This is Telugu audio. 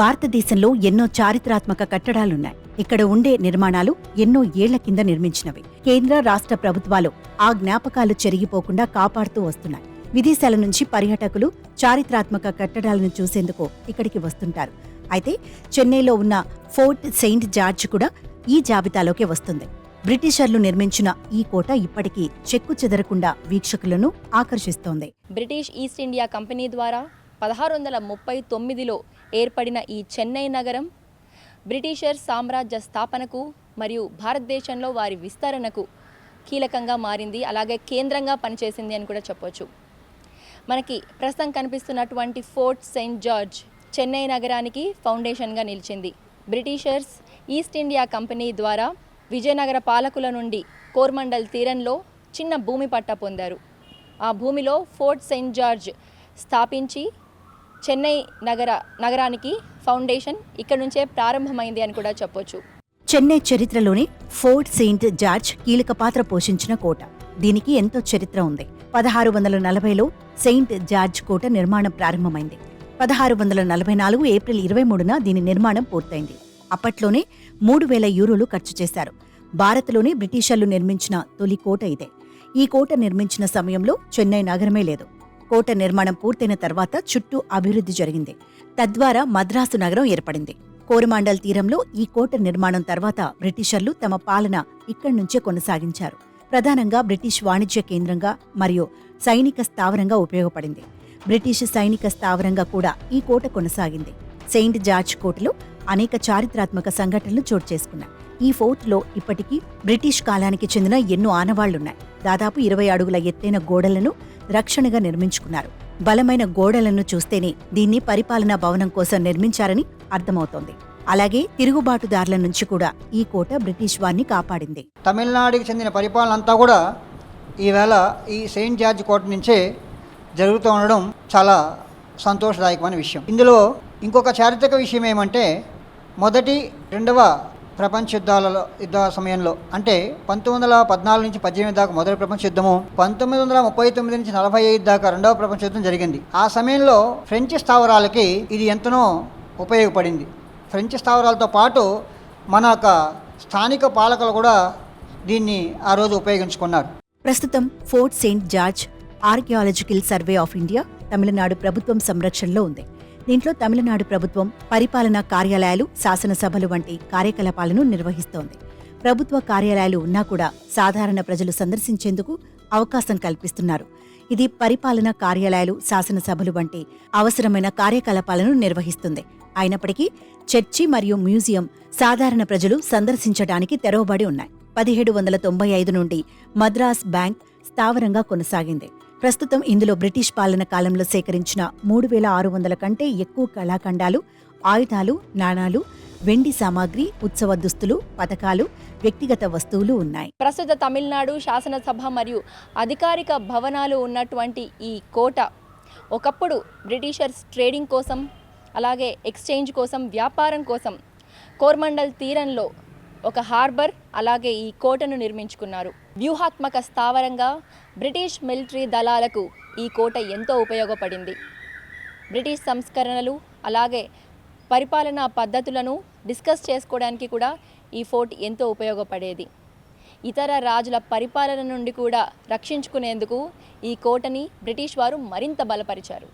భారతదేశంలో ఎన్నో చారిత్రాత్మక కట్టడాలున్నాయి. ఇక్కడ ఉండే నిర్మాణాలు ఎన్నో ఏళ్ల కింద నిర్మించినవి. కేంద్ర రాష్ట్ర ప్రభుత్వాలు ఆ జ్ఞాపకాలు చెరిగిపోకుండా కాపాడుతూ వస్తున్నాయి. విదేశాల నుంచి పర్యాటకులు చారిత్రాత్మక కట్టడాలను చూసేందుకు ఇక్కడికి వస్తుంటారు. అయితే చెన్నైలో ఉన్న ఫోర్ట్ సెయింట్ జార్జ్ కూడా ఈ జాబితాలోకే వస్తుంది. బ్రిటిషర్లు నిర్మించిన ఈ కోట ఇప్పటికీ చెక్కు చెదరకుండా వీక్షకులను ఆకర్షిస్తోంది. బ్రిటిష్ ఈస్ట్ ఇండియా కంపెనీ ద్వారా 1639లో ఏర్పడిన ఈ చెన్నై నగరం బ్రిటిషర్ సామ్రాజ్య స్థాపనకు మరియు భారతదేశంలో వారి విస్తరణకు కీలకంగా మారింది, అలాగే కేంద్రంగా పనిచేసింది అని కూడా చెప్పొచ్చు. మనకి ప్రస్తుతం కనిపిస్తున్నటువంటి ఫోర్ట్ సెయింట్ జార్జ్ చెన్నై నగరానికి ఫౌండేషన్గా నిలిచింది. బ్రిటిషర్స్ ఈస్ట్ ఇండియా కంపెనీ ద్వారా విజయనగర పాలకుల నుండి కోరమండల్ తీరంలో చిన్న భూమి పట్టా పొందారు. ఆ భూమిలో ఫోర్ట్ సెయింట్ జార్జ్ స్థాపించి చెన్నై నగరానికి ఫౌండేషన్ ఇక్కడ నుంచే ప్రారంభమైంది అని కూడా చెప్పొచ్చు. చెన్నై చరిత్రలోనే ఫోర్ట్ సెయింట్ జార్జ్ కీలక పాత్ర పోషించిన కోట. దీనికి ఎంతో చరిత్ర ఉంది. 1640లో సెయింట్ జార్జ్ కోట నిర్మాణం ప్రారంభమైంది. 1644 ఏప్రిల్ 23న దీని నిర్మాణం పూర్తయింది. అప్పట్లోనే 3000 యూరోలు ఖర్చు చేశారు. భారత్లోనే బ్రిటిషర్లు నిర్మించిన తొలి కోట ఇదే. ఈ కోట నిర్మించిన సమయంలో చెన్నై నగరమే లేదు. కోట నిర్మాణం పూర్తయిన తర్వాత చుట్టూ అభివృద్ధి జరిగింది. తద్వారా మద్రాసు నగరం ఏర్పడింది. కోరమాండల్ తీరంలో ఈ కోట నిర్మాణం తర్వాత బ్రిటిషర్లు తమ పాలన ఇక్కడి నుంచే కొనసాగించారు. ప్రధానంగా బ్రిటిష్ వాణిజ్య కేంద్రంగా మరియు సైనిక స్థావరంగా ఉపయోగపడింది. బ్రిటిష్ సైనిక స్థావరంగా కూడా ఈ కోట కొనసాగింది. సెయింట్ జార్జ్ కోటలో అనేక చారిత్రాత్మక సంఘటనలు చోటు చేసుకున్నాయి. ఈ ఫోర్ట్లో ఇప్పటికీ బ్రిటిష్ కాలానికి చెందిన ఎన్నో ఆనవాళ్లున్నాయి. దాదాపు 20 అడుగుల ఎత్తైన గోడలను రక్షణగా నిర్మించుకున్నారు. బలమైన గోడలను చూస్తేనే దీన్ని పరిపాలనా భవనం కోసం నిర్మించారని అర్థమవుతోంది. అలాగే తిరుగుబాటుదారుల నుంచి కూడా ఈ కోట బ్రిటిష్ వారిని కాపాడింది. తమిళనాడుకి చెందిన పరిపాలన అంతా కూడా ఈవేళ ఈ సెయింట్ జార్జ్ కోట నుంచే జరుగుతూ ఉండడం చాలా సంతోషదాయకమైన విషయం. ఇందులో ఇంకొక చారిత్రక విషయం ఏమంటే, మొదటి రెండవ ప్రపంచ యుద్ధ సమయంలో అంటే 1914 నుంచి 18 దాకా మొదటి ప్రపంచ యుద్ధము, 1939 నుంచి 45 దాకా రెండవ ప్రపంచ యుద్ధం జరిగింది. ఆ సమయంలో ఫ్రెంచ్ స్థావరాలకి ఇది ఎంతనో ఉపయోగపడింది. ఫ్రెంచ్ స్థావరాలతో పాటు మన స్థానిక పాలకులు కూడా దీన్ని ఆ రోజు ఉపయోగించుకున్నారు. ప్రస్తుతం fort Saint George archaeological survey of India Tamil Nadu ప్రభుత్వం సంరక్షణలో ఉంది. దీంట్లో తమిళనాడు ప్రభుత్వం పరిపాలనా కార్యాలయాలు, శాసనసభలు వంటి కార్యకలాపాలను నిర్వహిస్తోంది. ప్రభుత్వ కార్యాలయాలు ఉన్నా కూడా సాధారణ ప్రజలు సందర్శించేందుకు అవకాశం కల్పిస్తున్నారు. ఇది పరిపాలనా కార్యాలయాలు, శాసనసభలు వంటి అవసరమైన కార్యకలాపాలను నిర్వహిస్తుంది. అయినప్పటికీ చర్చి మరియు మ్యూజియం సాధారణ ప్రజలు సందర్శించడానికి తెరవబడి ఉన్నాయి. 1795 నుండి మద్రాస్ బ్యాంక్ స్థావరంగా కొనసాగింది. ప్రస్తుతం ఇందులో బ్రిటిష్ పాలన కాలంలో సేకరించిన 3600 కంటే ఎక్కువ కళాఖండాలు, ఆయుధాలు, నాణాలు, వెండి సామాగ్రి, ఉత్సవ దుస్తులు, పథకాలు, వ్యక్తిగత వస్తువులు ఉన్నాయి. ప్రస్తుత తమిళనాడు శాసనసభ మరియు అధికారిక భవనాలు ఉన్నటువంటి ఈ కోట ఒకప్పుడు బ్రిటిషర్స్ ట్రేడింగ్ కోసం, అలాగే ఎక్స్చేంజ్ కోసం, వ్యాపారం కోసం కోరమండల్ తీరంలో ఒక హార్బర్, అలాగే ఈ కోటను నిర్మించుకున్నారు. వ్యూహాత్మక స్థావరంగా బ్రిటిష్ మిలిటరీ దళాలకు ఈ కోట ఎంతో ఉపయోగపడింది. బ్రిటిష్ సంస్కరణలు, అలాగే పరిపాలనా పద్ధతులను డిస్కస్ చేసుకోవడానికి కూడా ఈ ఫోర్ట్ ఎంతో ఉపయోగపడేది. ఇతర రాజుల పరిపాలన నుండి కూడా రక్షించుకునేందుకు ఈ కోటని బ్రిటిష్ వారు మరింత బలపరిచారు.